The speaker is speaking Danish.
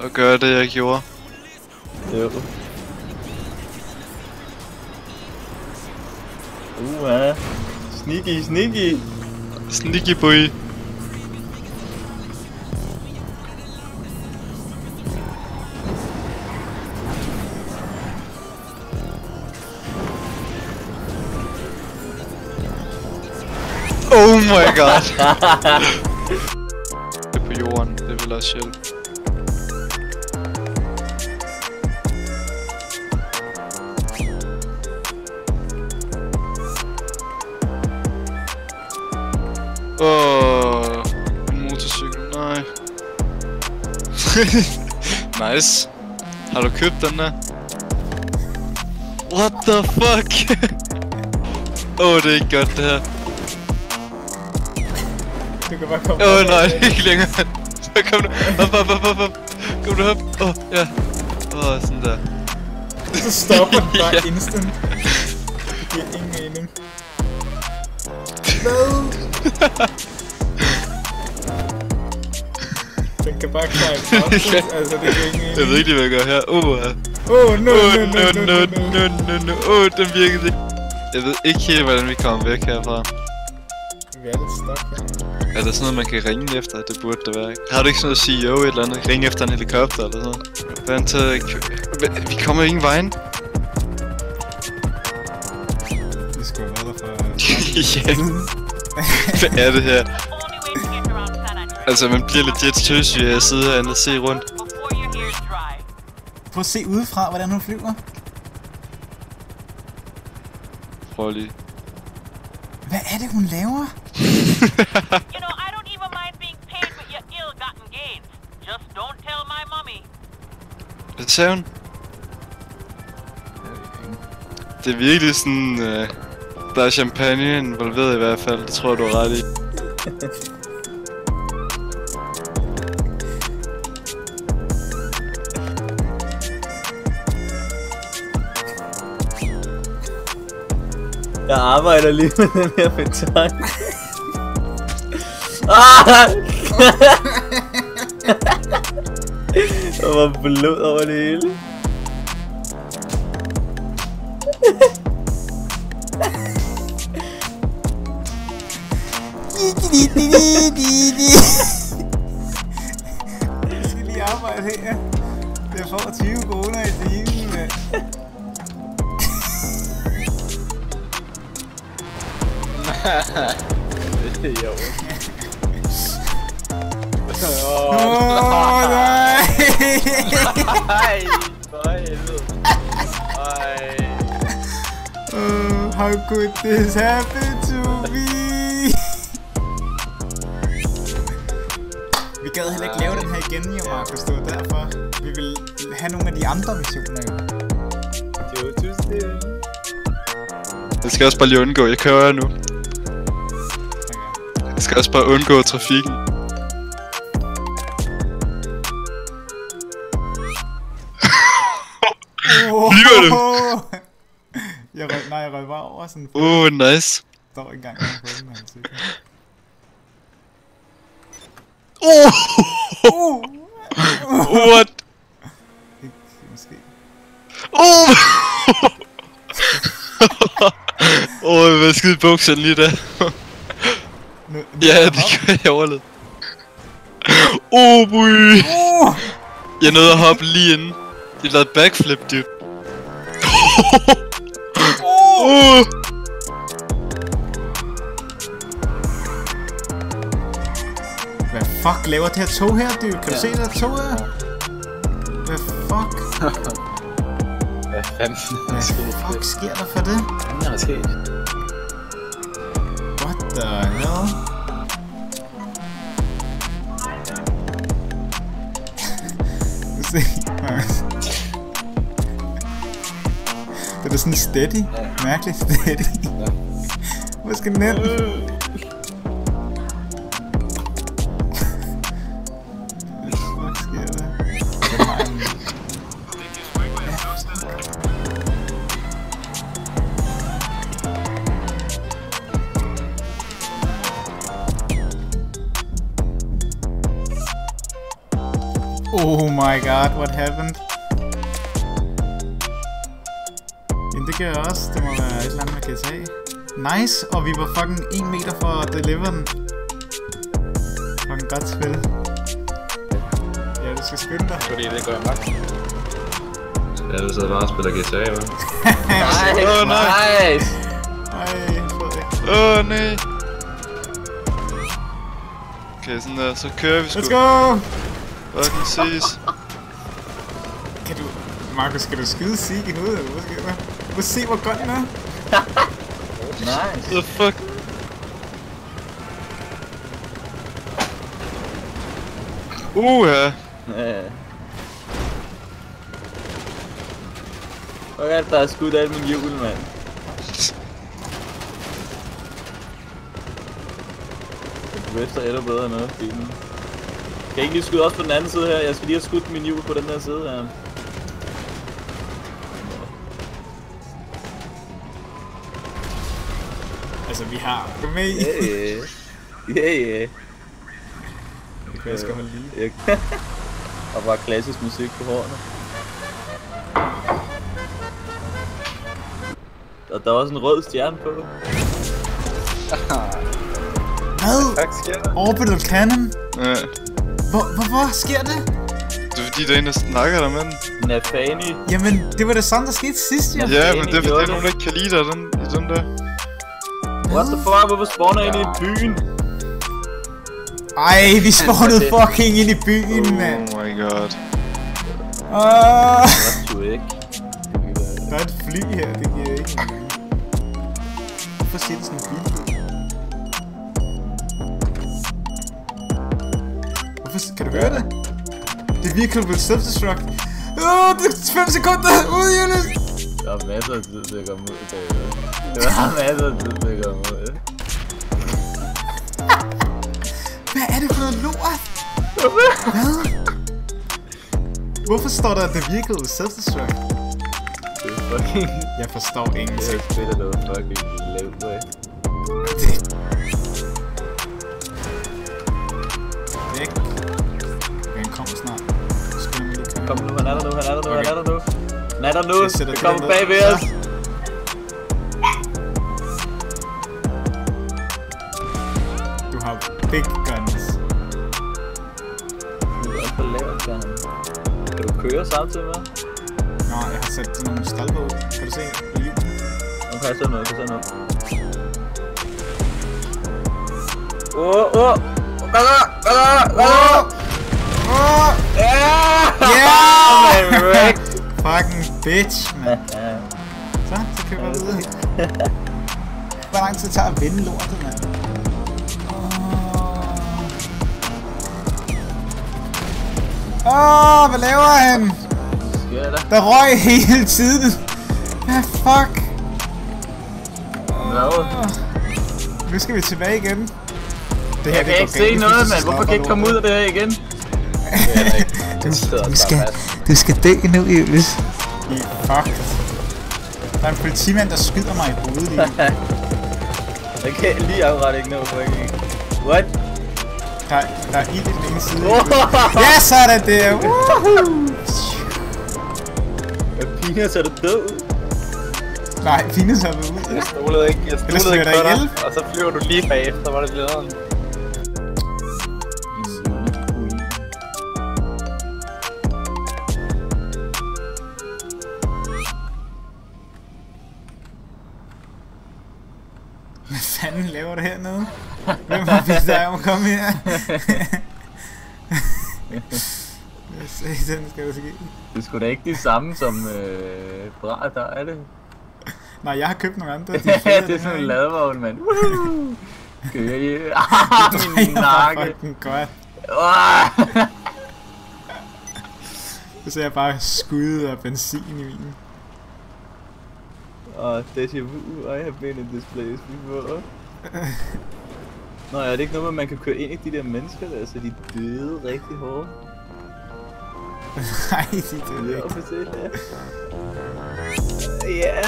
at gøre det, jeg gjorde. Jo. Sneaky, sneaky. Sneaky boy. Oh my god. Det er på jorden, det vil også hjælpe. En motorcykel, nej. Nice. Har du købt den der? What the fuck? Det er ikke godt det her. Du kan bare komme nej, det er ikke længere. Så kom nu. Op. Kom nu op. Ja. Sådan der. Så stopper den bare instant. Det giver ingen mening. No! Den kan bare klare op, altså det giver ingen mening. Jeg ved ikke lige, hvad jeg gør her. No. Den virkede ikke. Jeg ved ikke helt, hvordan vi kommer væk herfra. Vi er lidt stok her. Er der sådan noget, man kan ringe efter? Det burde det være, ikke? Har du ikke sådan noget at sige jo et eller andet? Ringe efter en helikopter eller sådan noget? Vent til... Vi kommer ingen vejen. Vi skulle have været der for... Ja. Hvad er det her? Altså, man bliver legit tøsig af at sidde herinde og se rundt. Prøv at se udefra, hvordan hun flyver. Prøv lige. Hvad er det, hun laver? Hvad sagde hun? Det er virkelig sådan... der er champagne involveret i hvert fald, det tror jeg, du er ret i. Jeg arbejder lige med den her beton. Der var blod over det hele. Jeg skal lige arbejde her. Jeg får 20 kroner i timen, mand. Det er jo. Nej! Ej, for helvede. Ej. How could this happen to me? Vi gad heller ikke lave den her igen, jo, Markus. Det var derfor. Vi ville have nogle af de andre missioner, jo. Det var tusind. Jeg skal også bare lige undgå, jeg kører nu. Jeg skal også bare undgå trafikken. Bliver du? Jeg røg bare over sådan. Nice. Står ikke engang på den her cykel. What? Måske. Hvad skide bukserne lige der. Ja, det gør jeg overlevet. Boy. Jeg nåede at hoppe lige inden. Jeg lavede backflip, dude. Hvad fuck laver det her tog her, dude? Kan du se det her tog her? Hvad fuck? Hvad fanden Hvad fuck sker der for det? Hvad er der sket? What the hell? Se, det er sådan steady. Mærkeligt steady. Hvor skal den hen? Hvad sker der? Oh my god, what happened? Jamen det gør jeg også. Det må være et eller andet med GTA. Nice, og vi var fucking 1 meter for at deliver den. Fucking godt spil. Ja, du skal skynde dig. Fordi det gør jeg nok. Ja, du sidder bare og spiller GTA, hva'? Nice, nice! Ej, Frederik. Nej. Okay, sådan der, så kører vi sgu. Let's go! Fucking ses. Kan du... Markus, skal du skyde Siggen ud, eller hvad sker der? Prøv at se, hvor godt den er. Nice! The fuck? Ja. Hvor er det, der er skudt alt min hjul, mand? Efter er bedre end noget filmen. Kan jeg ikke lige skyde også på den anden side her? Jeg skal lige have skudt min hjul på den her side her. Altså, vi har... Gå med i. Yeah. Det kan jeg skal holde lige. Og bare klassisk musik på hårene. Og der er også en rød stjerne på. Hvad? Orbital Cannon? Ja. Hvorfor sker det? Det er fordi, der er en, der snakker der med den. Nafani. Jamen, det var det samme, der skete sidst, jo. Ja, men det er fordi, nogen der ikke kan lide dig i den der. What the fuck? Hvorfor spawner jeg ind i byen? Ej, vi spawnede fucking ind i byen, mand. Oh my god. What du ikke? Der er et fly her, det giver ikke mening. Hvorfor siger det sådan en bil? Hvorfor kan du gøre det? Det virker på self-destruct. Det er 5 sekunder ude, Julius! Der er masser af tid til at komme ud, David. Der er masser af tid til at komme ud. Hvad er det for noget lort? Hvad? Hvorfor står der, at det virkede self-destruct? Det er fucking... Jeg forstår ingenting. Jeg spiller noget fucking lavt, boy. Væk. Okay, han kommer snart. Kom nu, han er der nu, han er der nu, han er der nu. Han er der nu, det kommer bag ved os. Du har big guns. Du er alt for lavt, kan han. Kan du køre samtidig med? Nå, jeg har sat nogle stalker ud. Kan du se? Nu kan jeg se noget, Åh! Hvad så? Yeah! Fucking bitch, man. Så køber jeg videre. Hvor lang tid tager at vinde lortet, mand? Hvad laver han? Der røg hele tiden. Hvad fuck? Nu skal vi tilbage igen. Det her, jeg kan ikke se noget, mand. Hvorfor kan jeg ikke komme ud af det her igen? Du skal dø nu, Julius. Fuck. Der er en politimand, der skyder mig i hovedet lige. Jeg kan lige akkurat ikke nå, fucking. What? Der er ild i den ene side. Ja, så er det der. Penis, er du død? Nej, Penis er ud. Jeg stolede ikke på dig, og så flyver du lige bagefter, var det lederen. Hvad fanden laver du hernede? Hvem har vist dig om at komme her? Hvad satan skal der ske? Det er sgu da ikke det samme som bræt der, er det? Nej, jeg har købt nogle andre. Det er sådan en ladvogn, mand. Kører I? Min nakke. Det fucking godt. Så ser jeg bare skud af benzin i min. Déjà vu, I have been in this place before. Nå, er det ikke noget med, at man kan køre ind i de der mennesker der, så de døde rigtig hårdt? Nej, de døde ikke. Ja.